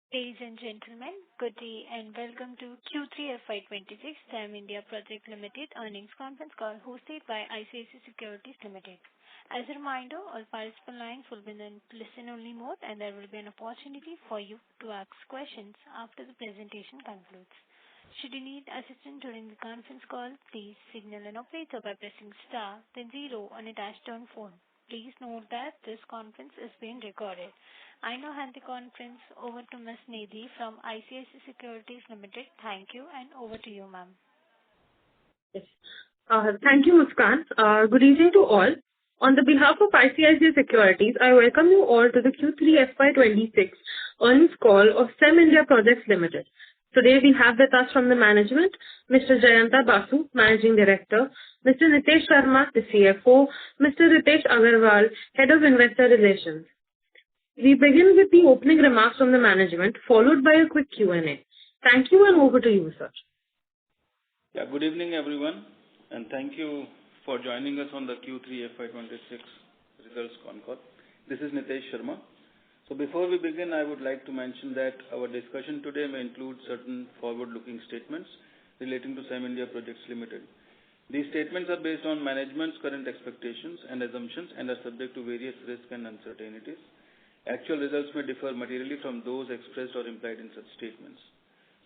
Ladies and gentlemen, good day and welcome to Q3 FY26 Cem India Projects Limited earnings conference call hosted by ICICI Securities Limited. As a reminder, all participant lines will be in listen-only mode, and there will be an opportunity for you to ask questions after the presentation concludes. Should you need assistance during the conference call, please signal an operator by pressing star, then zero on a touch-tone phone. Please note that this conference is being recorded. I now hand the conference over to Ms. Nidhi from ICICI Securities Limited. Thank you, and over to you, ma'am. Yes. Thank you, Muskan. Good evening to all. On the behalf of ICICI Securities, I welcome you all to the Q3 FY26 earnings call of Cem India Projects Limited. Today we have with us from the management, Mr. Jayanta Basu, Managing Director, Mr. Nitesh Sharma, the CFO, Mr. Ritesh Agarwal, Head of Investor Relations. We begin with the opening remarks from the management, followed by a quick Q&A. Thank you, and over to you, sir. Yeah, good evening, everyone, and thank you for joining us on the Q3 FY26 results con call. This is Nitesh Sharma. So before we begin, I would like to mention that our discussion today may include certain forward-looking statements relating to Cemindia Projects Limited. These statements are based on management's current expectations and assumptions and are subject to various risks and uncertainties. Actual results may differ materially from those expressed or implied in such statements.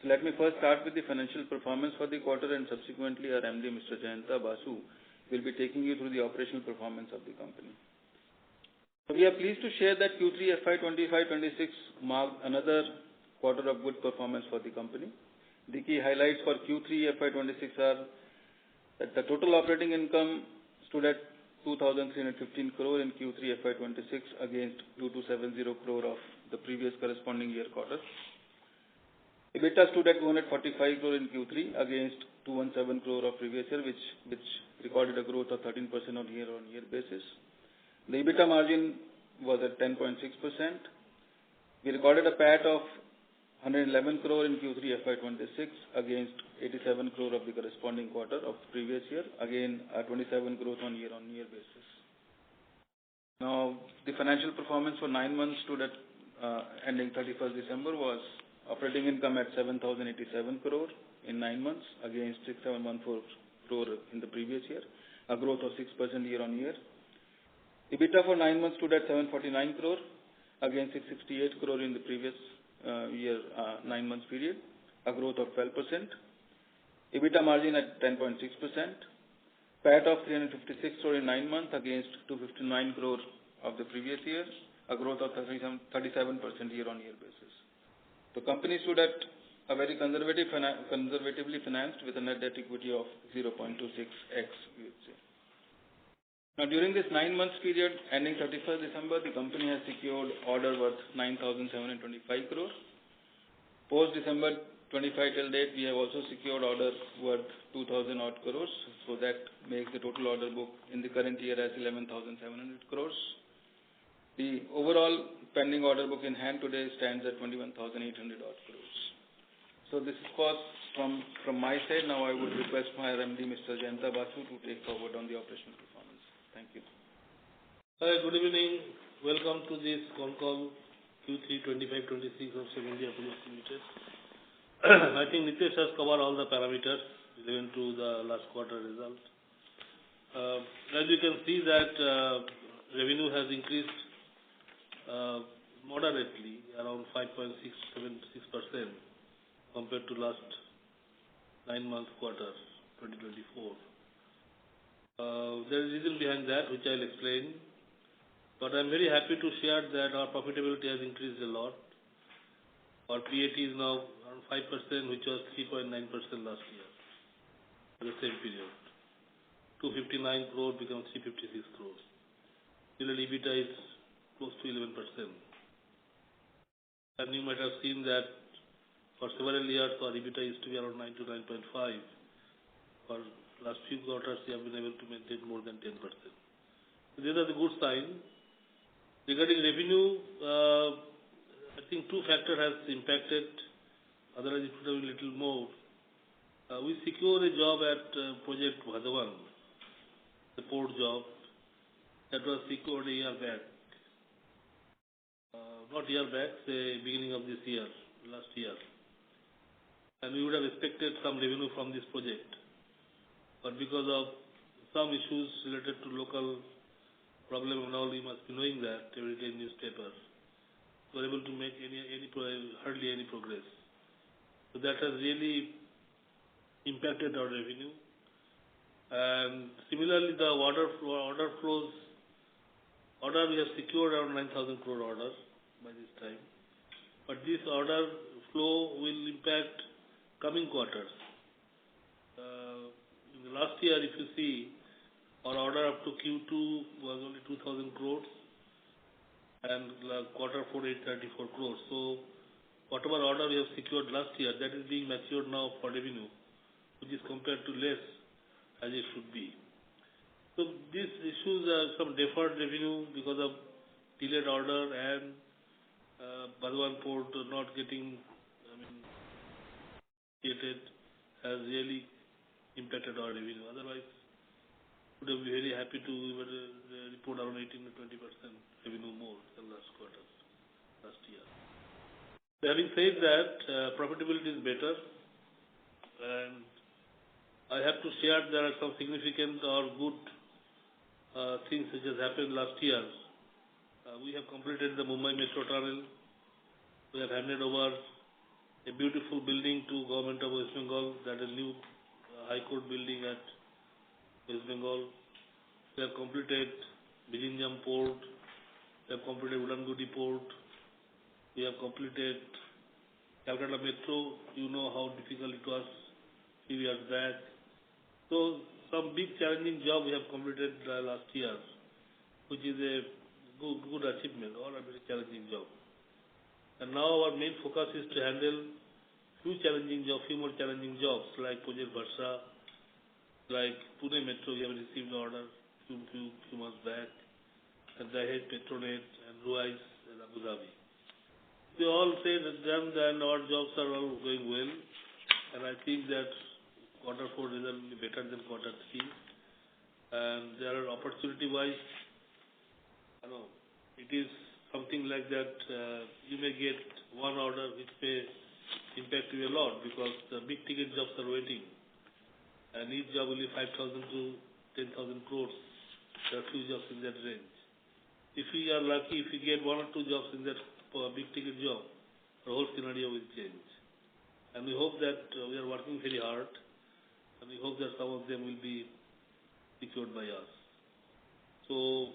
So let me first start with the financial performance for the quarter, and subsequently our MD, Mr. Jayanta Basu, will be taking you through the operational performance of the company. So we are pleased to share that Q3 FY25-26 marked another quarter of good performance for the company. The key highlights for Q3 FY26 are that the total operating income stood at 2,315 crore in Q3 FY26 against 2,270 crore of the previous corresponding year quarter. EBITDA stood at 245 crore in Q3 against 217 crore of previous year, which recorded a growth of 13% on year-on-year basis. The EBITDA margin was at 10.6%. We recorded a PAT of 111 crore in Q3 FY26 against 87 crore of the corresponding quarter of the previous year, again a 27% growth on year-on-year basis. Now, the financial performance for 9 months stood at ending 31st December was operating income at 7,087 crore in 9 months against 6,714 crore in the previous year, a growth of 6% year-on-year. EBITDA for 9 months stood at 749 crore against 668 crore in the previous year 9 months period, a growth of 12%. EBITDA margin at 10.6%. PAT of 356 crore in 9 months against 259 crore of the previous year, a growth of 37% year-on-year basis. The company stood at a very conservatively financed with a net debt equity of 0.26x, we would say. Now, during this 9 months period ending 31st December, the company has secured order worth 9,725 crore. Post December 25 till date, we have also secured orders worth 2,000 odd crores. So that makes the total order book in the current year as 11,700 crores. The overall pending order book in hand today stands at 21,800 odd crores. So this is was from my side. Now I would request my MD, Mr. Jayanta Basu, to take forward on the operational performance. Thank you. Good evening. Welcome to this con call Q3 25-26 of Cemindia Projects Limited. I think Nitesh has covered all the parameters relevant to the last quarter result. As you can see that revenue has increased moderately, around 5.676% compared to last 9-month quarter 2024. There is a reason behind that, which I'll explain. But I'm very happy to share that our profitability has increased a lot. Our PAT is now around 5%, which was 3.9% last year, for the same period. 259 crore becomes 356 crores. Still, EBITDA is close to 11%. And you might have seen that for several years, our EBITDA used to be around 9 to 9.5. For last few quarters, we have been able to maintain more than 10%. So these are the good signs. Regarding revenue, I think two factors has impacted. Otherwise, it would have been a little more. We secured a job at project Vadhvan, the port job that was secured a year back. Not year back, the beginning of this year, year. And we would have expected some revenue from this project. But because of some issues related to local problem and all, you must be knowing that every day in newspapers, we were able to make hardly any progress. So that has really impacted our revenue. And similarly, the order flows, we have secured around 9,000 crore orders by this time. But this order flow will impact coming quarters. In the last year, if you see, our order up to Q2 was only 2,000 crores and quarter 4, 834 crores. So whatever order we have secured last year, that is being matured now for revenue, which is compared to less as it should be. So these issues are some deferred revenue because of delayed order and Vadhvan port not getting created has really impacted our revenue. Otherwise, we would be very happy to report around 18 to 20% revenue more than last year. Having said that, profitability is better, and I have to share there are some significant or good things which has happened last year. We have completed the Mumbai Metro Tunnel. We have handed over a beautiful building to Government of West Bengal, that is new High Court building at West Bengal. We have completed Vizhinjam port. We have completed Udangudi port. We have completed Calcutta Metro. You know how difficult it was a few years back. So some big challenging job we have completed last year, which is a good achievement or a very challenging job. And now our main focus is to handle few more challenging jobs like Project Varsha, like Pune Metro. We have received order few months back, and Dahej Petronet and Ruiz and Abu Dhabi. We all say that and our jobs are all going well, and I think that quarter 4 result will be better than quarter 3. And there are opportunity-wise, it is something like that. You may get one order which may impact you a lot because the big ticket jobs are waiting. And each job will be 5,000 to 10,000 crores. There are few jobs in that range. If we are lucky, if we get one or two jobs in that big ticket job, the whole scenario will change. And we hope that we are working very hard. And we hope that some of them will be secured by us. So,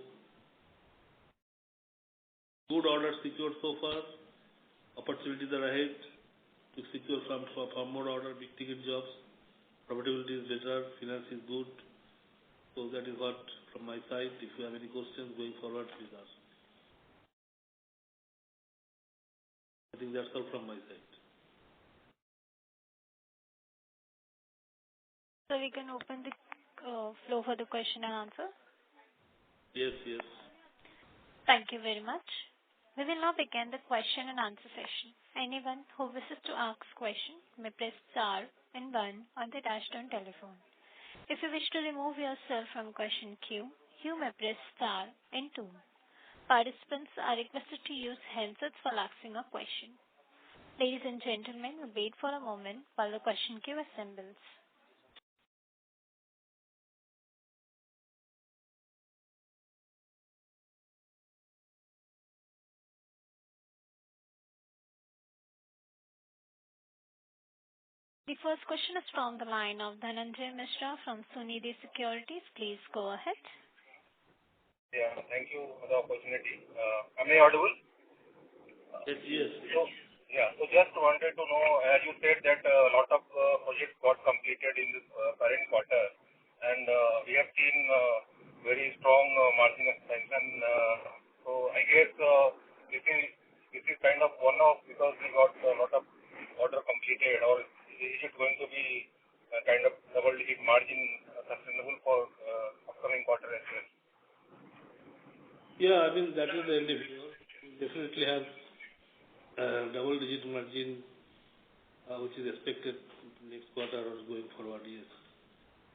good orders secured so far. Opportunities are ahead to secure some more order, big ticket jobs. Profitability is better, finance is good. So that is what from my side. If you have any questions going forward, please ask. I think that's all from my side. So we can open the floor for the question and answer. Yes. Thank you very much. We will now begin the question and answer session. Anyone who wishes to ask question may press star and 1 on the touchtone telephone. If you wish to remove yourself from question queue, you may press star and 2. Participants are requested to use handsets while asking a question. Ladies and gentlemen, we'll wait for a moment while the question queue assembles. The first question is from the line of Dhananjay Mishra from Sunidhi Securities. Please go ahead. Yeah, thank you for the opportunity. Am I audible? Yes. So just wanted to know, as you said that a lot of projects got completed in this current quarter, and we have seen very strong margin expansion. So I guess this is kind of one-off because we got a lot of order completed, or is it going to be a kind of double-digit margin sustainable for upcoming quarter as well? Yeah, I mean, that is the endeavor. We definitely have double-digit margin, which is expected next quarter or going forward, yes.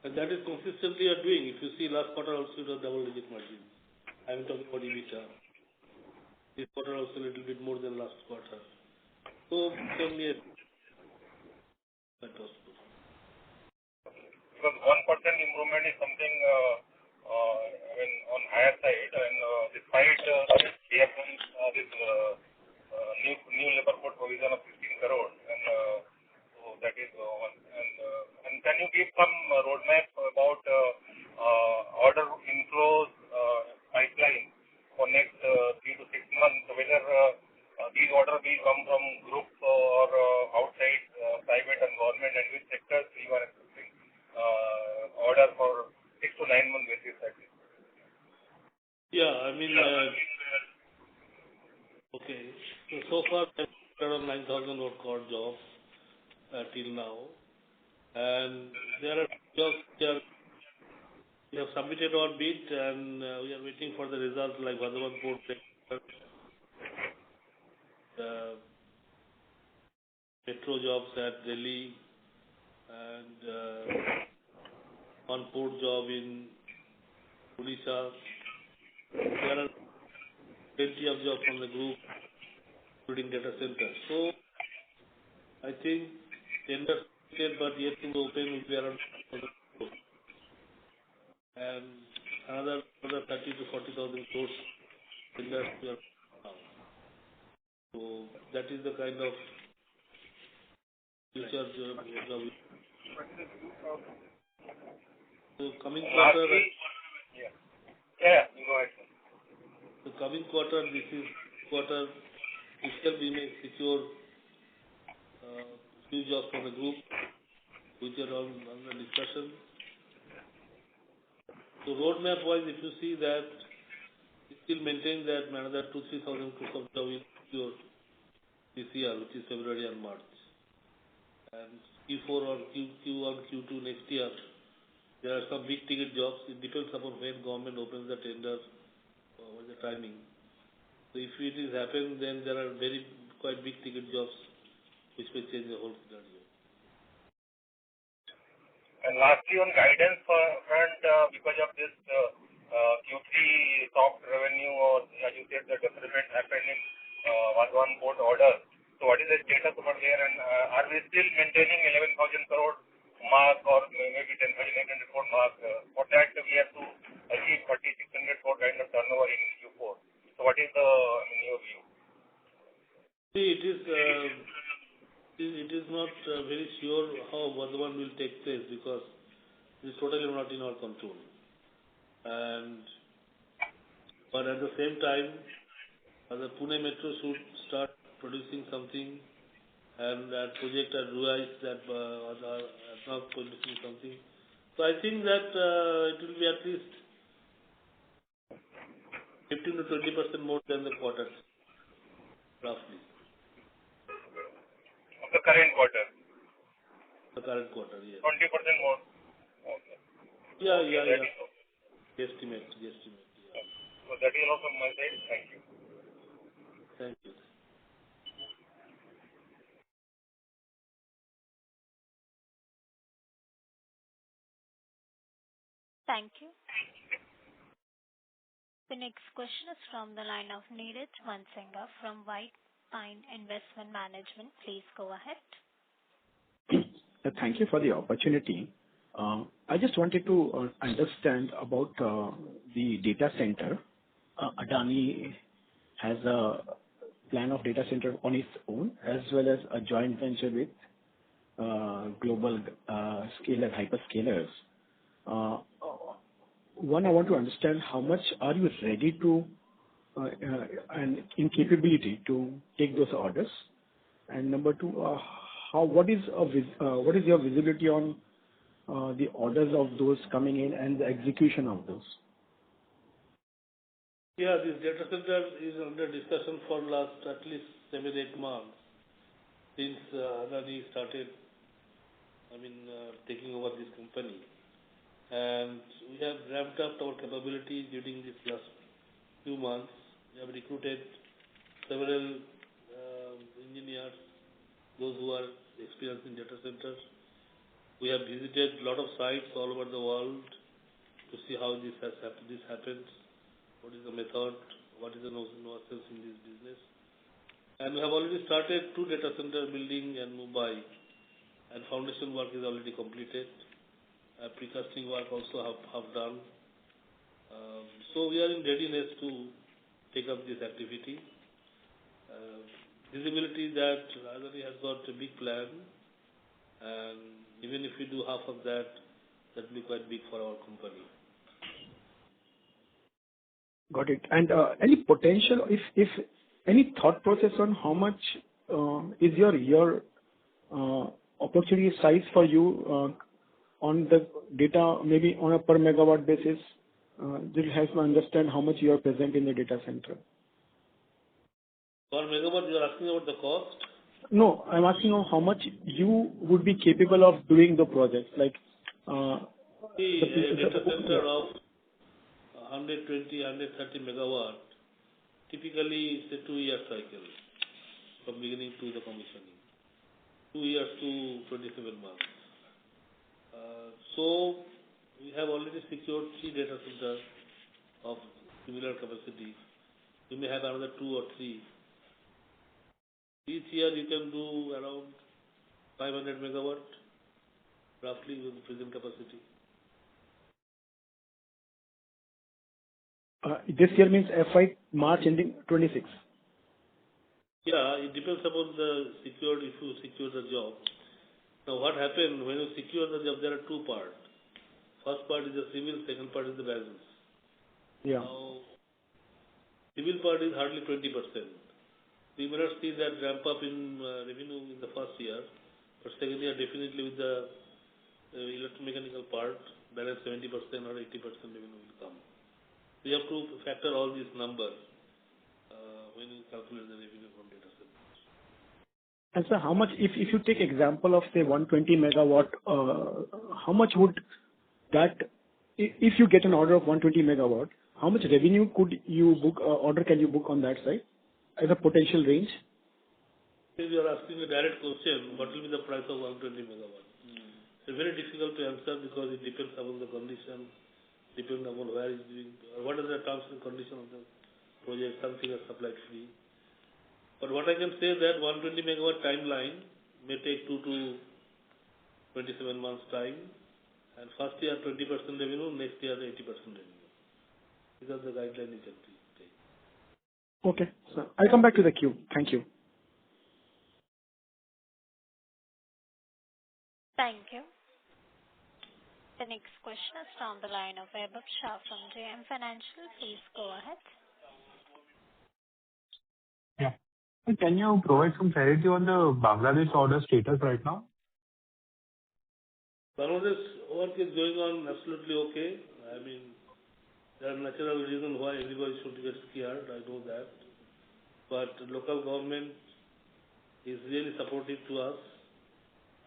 And that is consistently are doing. If you see last quarter also it was double-digit margin. I'm talking about EBITDA. This quarter also a little bit more than last quarter. So only that was good. Because 1% improvement is something on higher side, and despite we have done this new labor code provision of 16 crore, and so that is one. And can you give some roadmap about order inflows pipeline for next 3 to 6 months, whether these orders will come from group or outside private and government, and which sectors you are expecting order for 6 to 9 month basis at least? Yeah, I mean, okay. So far, around 9,000 crore jobs till now, and there are jobs we have submitted our bid, and we are waiting for the results like Vadhvan port, metro jobs at Delhi, and one port job in Odisha. There are plenty of jobs from the group, including data centers. So I think tenders but yet to open will be around 4,000 crores. And another 30 to 40,000 crores tenders we are now. So that is the kind of future job. So coming quarter, you go ahead. the coming quarter, this is quarter, itself we may secure few jobs for the group, which are on the discussion. So roadmap wise, if you see that, we still maintain that another 2,000-3,000 crores of job will secure this year, which is February and March. And Q4 or Q1, Q2 next year, there are some big ticket jobs. It depends upon when government opens the tender, or the timing. So if it is happen, then there are quite big ticket jobs which may change the whole scenario. And lastly, on guidance front, because of this Q3 soft revenue, or as you said, the deferment happened in Vadhvan port order. So what is the status over there, and are we still maintaining 11,000 crore mark, or maybe 10,800 crore mark? For that, we have to achieve 3,600 crore kind of turnover in Q4. So what is in your view? See, it is not very sure how Vadhvan will take place, because it is totally not in our control. But at the same time, the Pune Metro should start producing something, and that project at Ruiz that are now producing something. So I think that it will be at least 15 to 20% more than the quarters, roughly. The current quarter? The current quarter, yes. 20% more? Okay. Yeah. Estimate. Yeah. So that is also my side. Thank you. Thank you. Thank you. The next question is from the line of Neeraj Mansinga from White Pine Investment Management. Please go ahead. Thank you for the opportunity. I just wanted to understand about the data center. Adani has a plan of data center on its own, as well as a joint venture with global hyperscalers. One, I want to understand how much are you ready to and in capability to take those orders, and number two, what is your visibility on the orders of those coming in and the execution of those? Yeah, this data center is under discussion for last at least 7-8 months since Adani started, taking over this company. And we have ramped up our capability during this last few months. We have recruited several engineers, those who are experienced in data centers. We have visited a lot of sites all over the world to see how this happens, what is the method, what is the nonsense in this business. And we have already started 2 data center building in Mumbai, and foundation work is already completed. Precasting work also have done. So we are in readiness to take up this activity. Visibility that Adani has got a big plan, and even if we do half of that, that will be quite big for our company. Got it. And any potential, if any thought process on how much is your opportunity size for you on the data, maybe on a per megawatt basis? This helps me understand how much you are present in the data center. Per megawatt, you are asking about the cost? No, I'm asking how much you would be capable of doing the project. Like, a data center of 120, 130 megawatt, typically it's a 2-year cycle from beginning to the commissioning. 2 years to 27 months. So we have already secured 3 data centers of similar capacity. We may have another 2 or 3. Each year you can do around 500 megawatt, roughly with the present capacity. This year means FY March ending 26. Yeah, it depends upon if you secure the job. Now what happened, when you secure the job, there are 2 parts. First part is the civil, second part is the balance. Yeah. Now, civil part is hardly 20%. We may not see that ramp up in revenue in the first year, but second year definitely with the electromechanical part, balance 70% or 80% revenue will come. We have to factor all these numbers when you calculate the revenue from data centers. And sir, how much, if you take example of say 120 megawatt, how much would that, if you get an order of 120 megawatt, how much revenue could you book, order can you book on that side as a potential range? If you are asking a direct question, what will be the price of 120 megawatt? It's very difficult to answer because it depends upon the condition, depends upon where it's doing, what are the terms and conditions of the project, something is supplied free. But what I can say that 120 megawatt timeline may take 2 to 27 months time, and first year 20% revenue, next year 80% revenue. These are the guidelines you can take. Okay, so I'll come back to the queue. Thank you. Thank you. The next question is from the line of Vaibhav Shah from JM Financial. Please go ahead. Yeah. Can you provide some clarity on the Bangladesh order status right now? Bangladesh work is going on absolutely okay. I mean, there are natural reasons why everybody should get scared, I know that. But the local government is really supportive to us.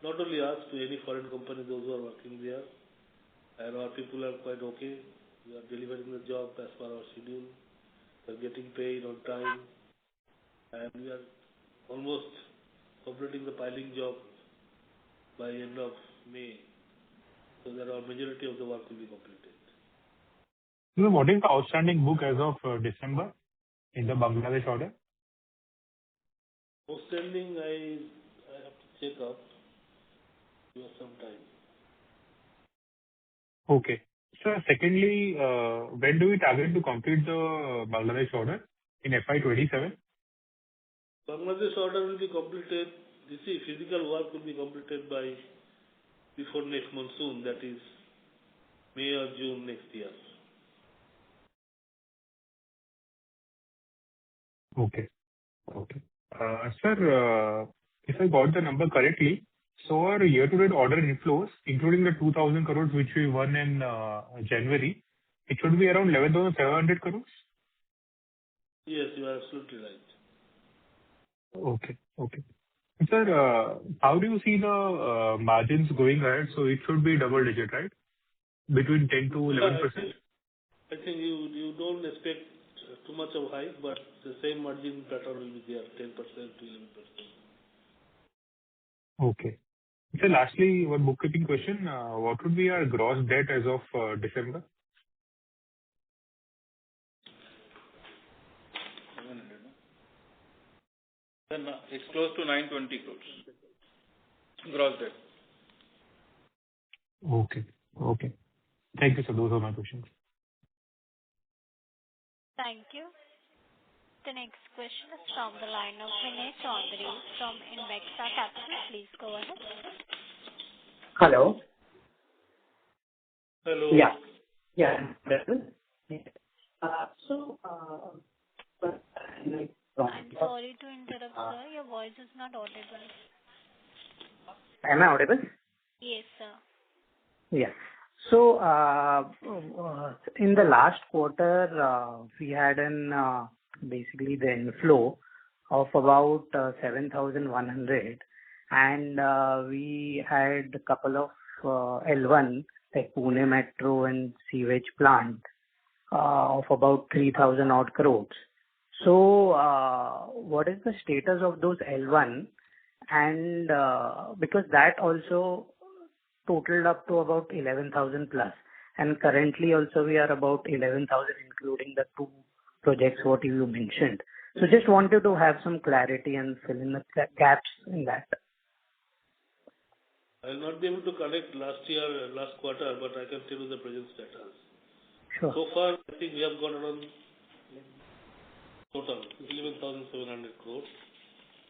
Not only us, to any foreign company, those who are working there. And our people are quite okay. We are delivering the job as per our schedule. We are getting paid on time. And we are almost completing the piling job by end of May. So that our majority of the work will be completed. So what is the outstanding book as of December in the Bangladesh order? Outstanding, I have to check up. Give us some time. Okay. So secondly, when do we target to complete the Bangladesh order in FY27? Bangladesh order will be completed. You see, physical work will be completed before next monsoon, that is May or June next year. Okay. Okay. Sir, if I got the number correctly, so our year-to-date order inflows, including the 2,000 crores which we won in January, it should be around 11,700 crores? Yes, you are absolutely right. Okay. Okay. Sir, how do you see the margins going ahead? So it should be double digit, right? Between 10 to 11%? I think you don't expect too much of hike, but the same margin pattern will be there, 10% to 11%. Okay. So lastly, one bookkeeping question. What would be our gross debt as of December? Then it's close to 920 crores gross debt. Okay. Thank you, sir. Those are my questions. Thank you. The next question is from the line of Vinay Chaudhary from Invexa Capital. Please go ahead. Hello. Hello. Yeah. I'm sorry to interrupt, sir. Your voice is not audible. Am I audible? Yes, sir. Yes. So, in the last quarter, we had basically the inflow of about 7,100, and we had a couple of L1, like Pune Metro and sewage plant, of about 3,000 odd crores. So, what is the status of those L1? And because that also totaled up to about 11,000 plus, and currently also we are about 11,000, including the two projects what you mentioned. So just wanted to have some clarity and fill in the gaps in that. I will not be able to connect last quarter, but I can tell you the present status. Sure. So far, I think we have got around total 11,700 crores,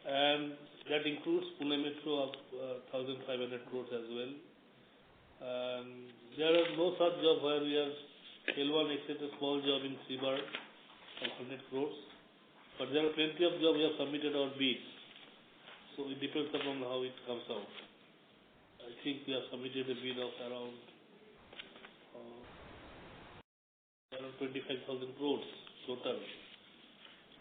and that includes Pune Metro of 1,500 crores as well. There are no such job where we have L1 except a small job in Sibar of 100 crores, but there are plenty of jobs we have submitted our bid. So it depends upon how it comes out. I think we have submitted a bid of around 25,000 crores total.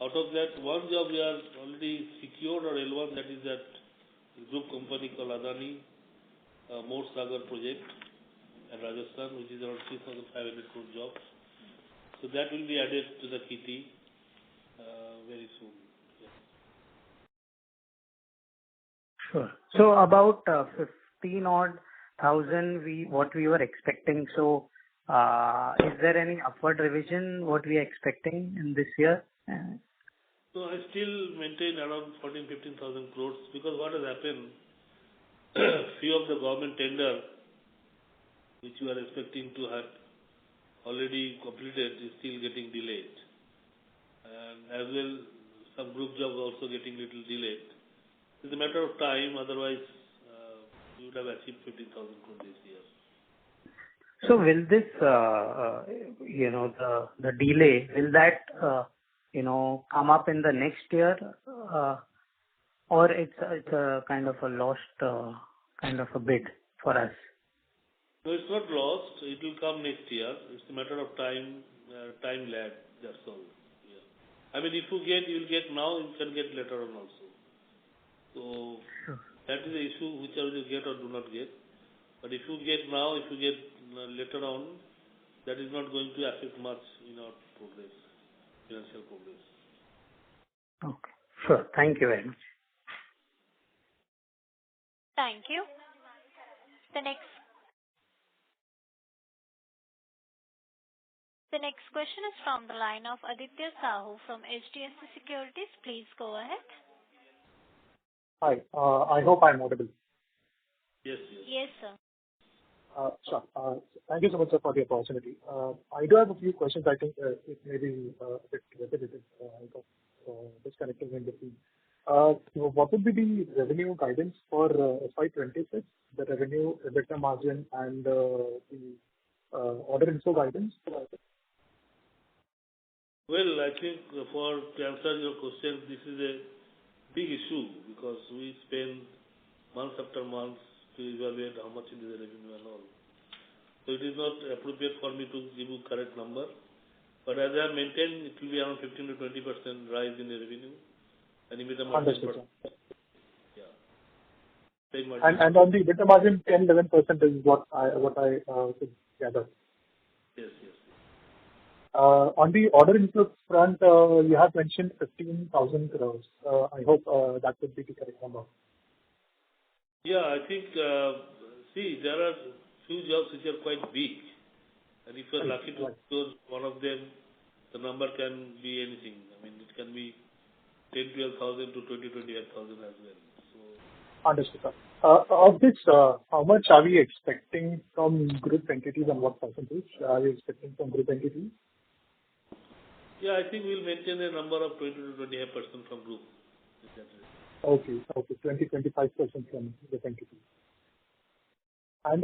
Out of that, one job we are already secured or L1, that is that group company called Adani, More Sagar project in Rajasthan, which is around 3,500 crore job. So that will be added to the kitty very soon. Yeah. Sure. So about 15 odd thousand what we were expecting. So is there any upward revision what we are expecting in this year? So I still maintain around 14,000-15,000 crores, because what has happened, few of the government tender which you are expecting to have already completed is still getting delayed, and as well some group jobs also getting little delayed. It's a matter of time, otherwise we would have achieved 15,000 crores this year. So will this the delay, will that come up in the next year, or it's a kind of a lost kind of a bid for us? No, it's not lost. It will come next year. It's a matter of time lag. That's all. Yeah. I mean, if you get, you will get now. You can get later on also. So that is the issue. Whichever you get or do not get. But if you get now, if you get later on, that is not going to affect much in our progress, financial progress. Okay. Sure. Thank you very much. Thank you. The next question is from the line of Aditya Sahu from HDFC Securities. Please go ahead. Hi. I hope I'm audible. Yes. Yes, sir. Sure. Thank you so much, sir, for the opportunity. I do have a few questions. I think it may be a bit repetitive. I got disconnected in between. What would be the revenue guidance for FY26, the revenue, EBITDA margin, and the order inflow guidance? Well, I think to answer your question, this is a big issue, because we spend months after months to evaluate how much is the revenue and all. So it is not appropriate for me to give you correct number. But as I have maintained, it will be around 15 to 20% rise in the revenue, and EBITDA margin. Yeah. Same margin. And on the EBITDA margin, 10-11% is what I could gather. Yes. On the order inflow front, you have mentioned 15,000 crores. I hope that would be the correct number. Yeah, I think, there are few jobs which are quite big. And if you are lucky to close one of them, the number can be anything. I mean, it can be 10,000-12,000 to 20,000-25,000 as well. So, Understood, sir. Of this, how much are we expecting from group entities and what percentage are we expecting from group entities? yeah, I think we'll maintain a number of 20-25% from group. Okay, 20-25% from group entities. And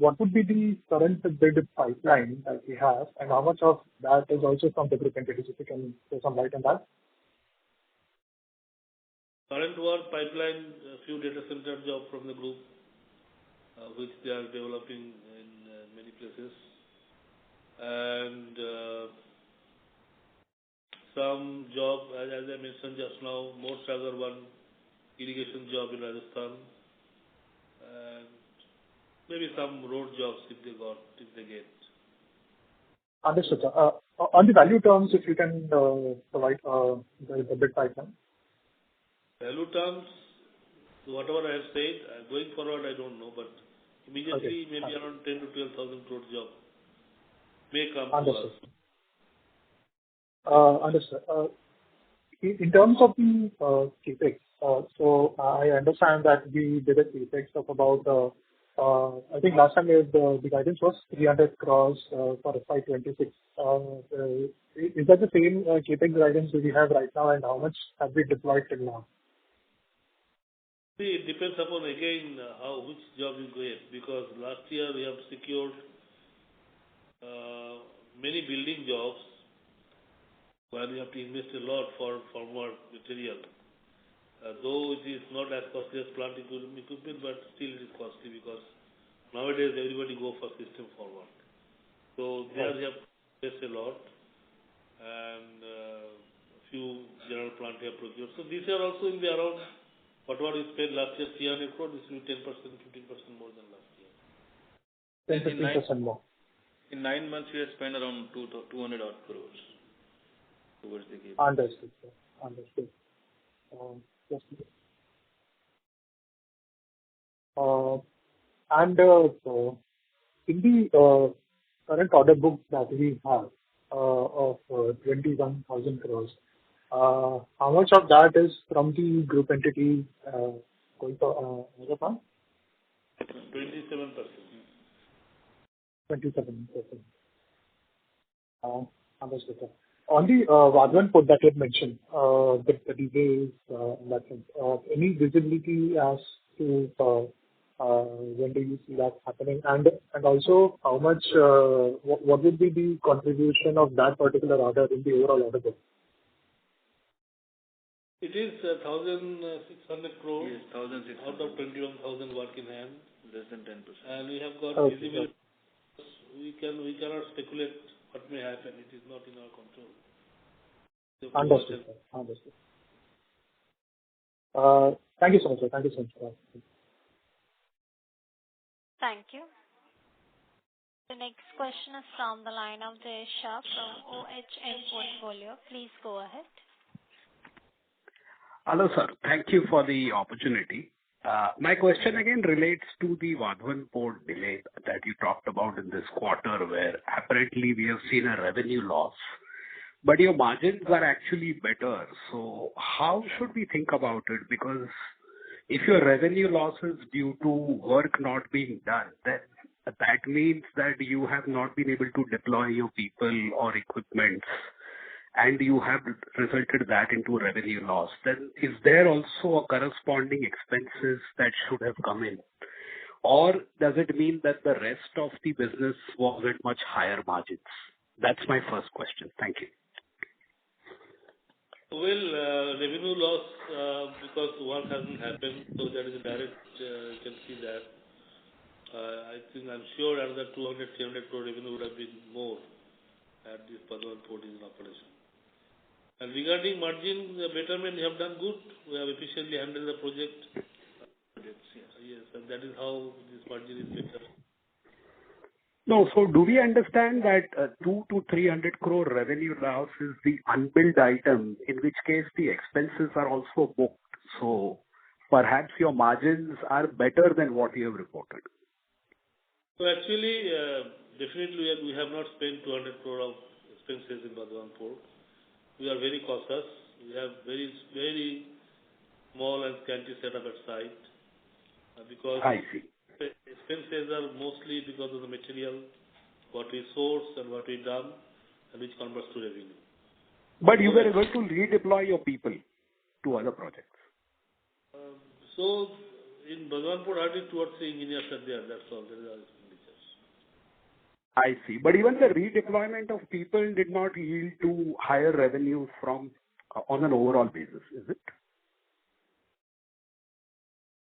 what would be the current bid pipeline that we have, and how much of that is also from the group entities? If you can throw some light on that. Current work pipeline, a few data center jobs from the group, which they are developing in many places, and some job, as I mentioned just now, more Sagar one irrigation job in Rajasthan, and maybe some road jobs if they get. Understood, sir. On the value terms, if you can provide the bid pipeline. Value terms, whatever I have said, going forward I don't know, but immediately maybe around 10 to 12,000 crore job may come to us. Understood. In terms of the capex, so I understand that we did a capex of about, I think last time the guidance was 300 crores for FY26. Is that the same capex guidance that we have right now, and how much have we deployed till now? See, it depends upon again which job you get, because last year we have secured many building jobs where we have to invest a lot for formwork material. Though it is not as costly as plant equipment, but still it is costly because nowadays everybody go for system formwork. So there we have to invest a lot, and a few general plant we have procured. So this year also will be around whatever we spent last year, 300 crore, this will be 10%, 15% more than last year. 10-15% more. In 9 months, we have spent around 200 odd crores towards the game. Understood, sir. Understood. Yes, please. And in the current order book that we have of 21,000 crores, how much of that is from the group entity going for Vadhvan? 27%. 27%. Understood, sir. On the Vadhvan port that you had mentioned, the delays in that sense, any visibility as to when do you see that happening? And also, how much, what would be the contribution of that particular order in the overall order book? It is 1,600 crores. Yes, 1,600. Out of 21,000 work in hand. Less than 10%. And we have got visibility. We cannot speculate what may happen. It is not in our control. Understood, sir. Understood. Thank you so much, sir. Thank you so much for that. Thank you. The next question is from the line of Jay Shah from OHM Portfolio. Please go ahead. Hello, sir. Thank you for the opportunity. My question again relates to the Vadhvan port delay that you talked about in this quarter, where apparently we have seen a revenue loss, but your margins are actually better. So how should we think about it? Because if your revenue loss is due to work not being done, then that means that you have not been able to deploy your people or equipment, and you have resulted that into revenue loss. Then is there also a corresponding expenses that should have come in? Or does it mean that the rest of the business was at much higher margins? That's my first question. Thank you. Well, revenue loss because work hasn't happened, so that is a direct, you can see that. I'm sure another 200-300 crore revenue would have been more at this Vadhvan port is in operation. And regarding margin betterment, we have done good. We have efficiently handled the project. Yes, and that is how this margin is better. No, so do we understand that 200 to 300 crore revenue loss is the unbilled item, in which case the expenses are also booked? So perhaps your margins are better than what you have reported. So actually, definitely we have not spent 200 crore of expenses in Vadhvan port. We are very cautious. We have very, very small and scanty setup at site because I see. expenses are mostly because of the material, what we source and what we done, and which converts to revenue. But you were able to redeploy your people to other projects. So in Bhagwanpur, hardly 2 or 3 engineers are there. That's all. There are expenditures. I see. But even the redeployment of people did not yield to higher revenue from on an overall basis, is it?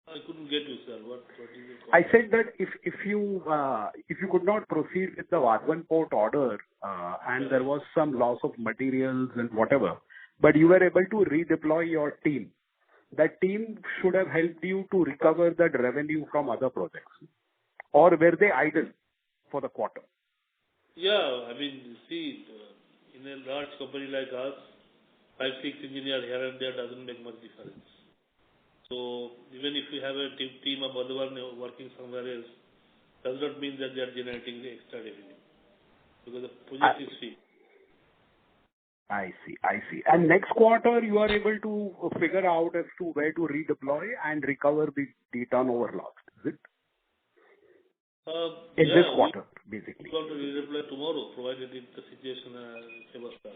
I couldn't get you, sir. What is it? I said that if you could not proceed with the Vadhvan port order and there was some loss of materials and whatever, but you were able to redeploy your team, that team should have helped you to recover that revenue from other projects, or were they idle for the quarter? Yeah, I mean, see, in a large company like us, 5, 6 engineers here and there doesn't make much difference. So even if you have a team of Vadhvan working somewhere else, does not mean that they are generating the extra revenue because the project is free. I see. And next quarter, you are able to figure out as to where to redeploy and recover the turnover lost, is it? In this quarter, basically. We want to redeploy tomorrow, provided the situation favors us.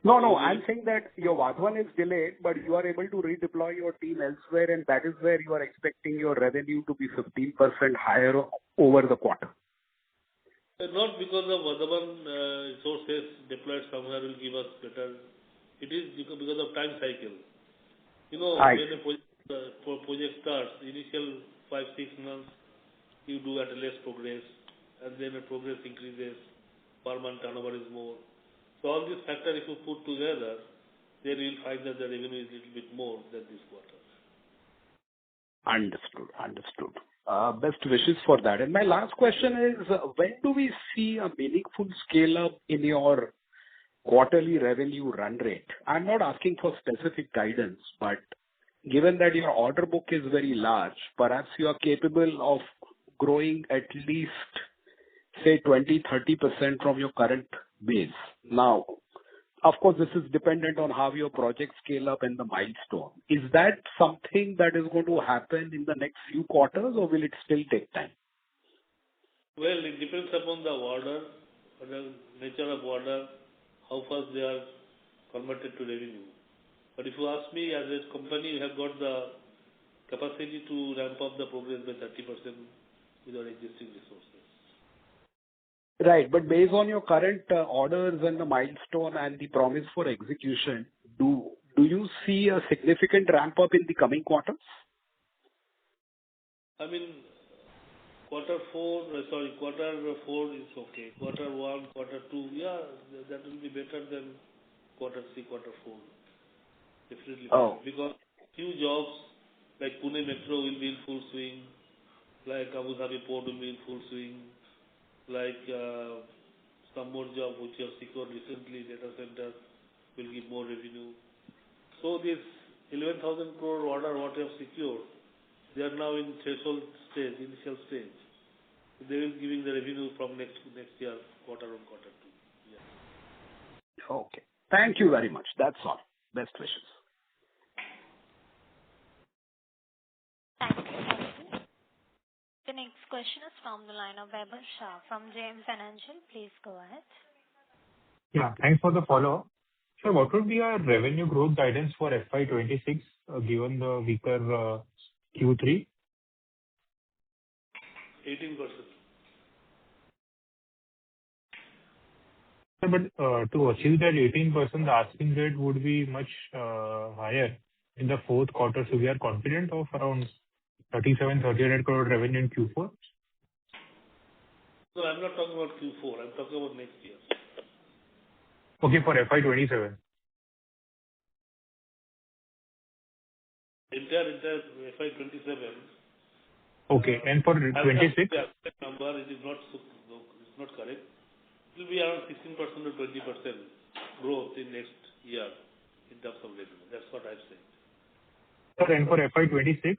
No, I'm saying that your Vadhvan is delayed, but you are able to redeploy your team elsewhere, and that is where you are expecting your revenue to be 15% higher over the quarter. Not because of Vadhvan resources deployed somewhere will give us better. It is because of time cycle. You know, when a project starts, initial 5-6 months, you do at a less progress, and then the progress increases, per month turnover is more. So all these factors, if you put together, then you will find that the revenue is a little bit more than this quarter. Understood. Best wishes for that. And my last question is, when do we see a meaningful scale-up in your quarterly revenue run rate? I'm not asking for specific guidance, but given that your order book is very large, perhaps you are capable of growing at least, say, 20-30% from your current base. Now, of course, this is dependent on how your project scale up and the milestone. Is that something that is going to happen in the next few quarters, or will it still take time? Well, it depends upon the order, the nature of order, how fast they are converted to revenue. But if you ask me, as a company, we have got the capacity to ramp up the progress by 30% with our existing resources. Right. But based on your current orders and the milestone and the promise for execution, do you see a significant ramp up in the coming quarters? I mean, quarter 4 is okay. Quarter 1, quarter 2, yeah, that will be better than quarter 3, quarter 4. Definitely. Oh. Because few jobs like Pune Metro will be in full swing, like Abu Dhabi Port will be in full swing, like some more job which you have secured recently, data center will give more revenue. So this 11,000 crore order what you have secured, they are now in threshold stage, initial stage. So they will giving the revenue from next year, quarter 1, quarter 2. Yeah. Okay. Thank you very much. That's all. Best wishes. Thank you. The next question is from the line of Weber Shah from JM Financial. Please go ahead. Yeah, thanks for the follow-up. So what would be our revenue growth guidance for FY26 given the weaker Q3? 18%. But to achieve that 18%, the asking rate would be much higher in the fourth quarter. So we are confident of around 37-38 crore revenue in Q4? No, I'm not talking about Q4. I'm talking about next year. Okay, for FY27. Entire FY27. Okay, and for 26? Number, it is not correct. It will be around 16% to 20% growth in next year in terms of revenue. That's what I'm saying. Sir, and for FY26?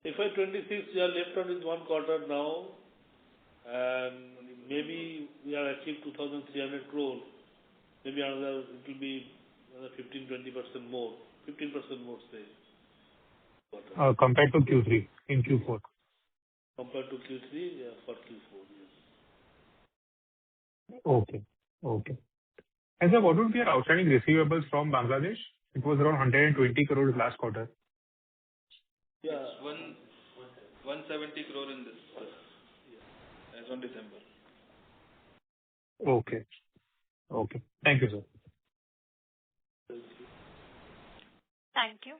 FY26, we are left out with 1 quarter now, and maybe we have achieved 2,300 crore Maybe it will be another 15-20% more, 15% more sales. Compared to Q3 in Q4. Compared to Q3, for Q4, yes. Okay. And sir, what would be your outstanding receivables from Bangladesh? It was around 120 crores last quarter. Yeah. 170 crore in this as on December. Okay. Thank you, sir. Thank you.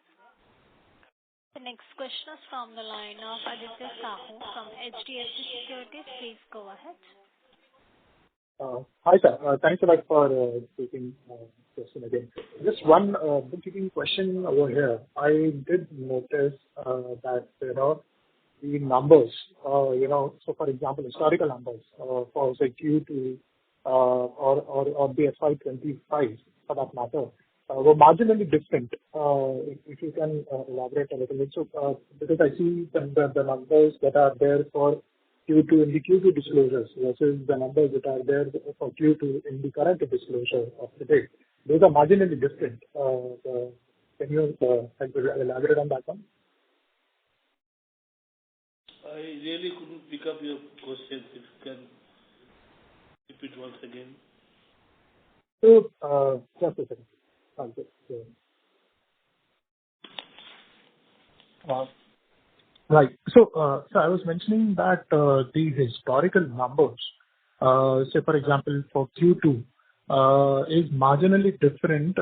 The next question is from the line of Aditya Sahu from HDFC Securities. Please go ahead. Hi, sir. Thanks a lot for taking question again. Just one bookkeeping question over here. I did notice that, the numbers, so for example, historical numbers for, say, Q2 or the FY25 for that matter, were marginally different. If you can elaborate a little bit. So, because I see the numbers that are there for Q2 in the Q2 disclosures versus the numbers that are there for Q2 in the current disclosure of the date. Those are marginally different. Can you elaborate on that one? I really couldn't pick up your question. If you can repeat once again. So, just a second. Right. So, I was mentioning that the historical numbers, say for example for Q2, is marginally different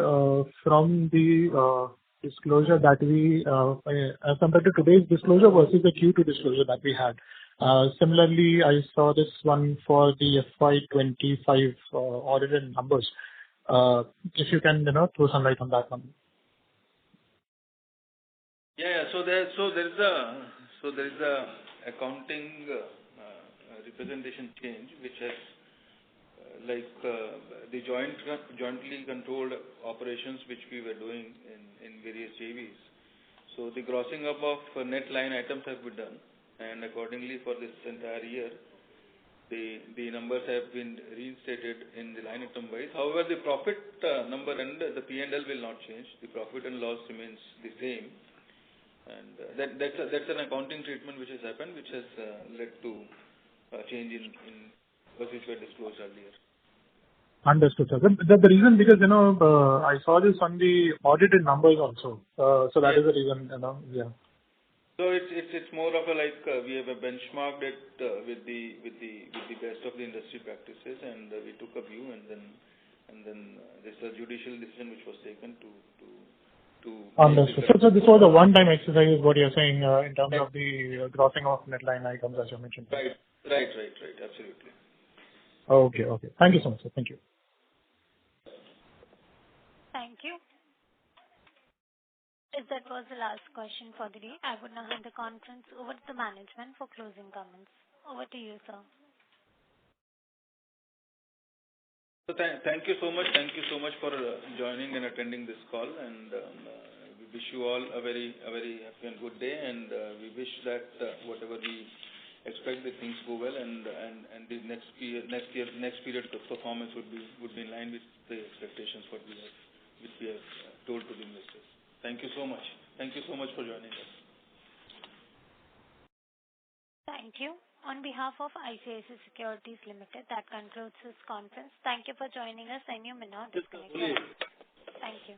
from the disclosure that we, as compared to today's disclosure versus the Q2 disclosure that we had. Similarly, I saw this one for the FY25 audited numbers. If you can, throw some light on that one. Yeah. So there is a accounting representation change which has the jointly controlled operations which we were doing in various JVs. So the grossing up of net line items have been done, and accordingly for this entire year, the numbers have been reinstated in the line item wise. However, the profit number and the P&L will not change. The profit and loss remains the same. And that's an accounting treatment which has happened, which has led to a change in what which were disclosed earlier. Understood, sir. The reason, because I saw this on the audited numbers also, so that is the reason, yeah. So it's more of a we have benchmarked it with the best of the industry practices, and we took a view, and then this is a judicial decision which was taken to. Understood. So this was a one-time exercise, is what you're saying, in terms of the grossing of net line items, as you mentioned. Right. Absolutely. Okay. Thank you so much, sir. Thank you. Thank you. If that was the last question for the day, I would now hand the conference over to the management for closing comments. Over to you, sir. So thank you so much. Thank you so much for joining and attending this call, and we wish you all a very happy and good day, and we wish that whatever we expect, the things go well, and the next period of performance would be in line with the expectations which we have told to the investors. Thank you so much. Thank you so much for joining us. Thank you. On behalf of ICICI Securities Limited, that concludes this conference. Thank you for joining us, and you may now disconnect. Thank you.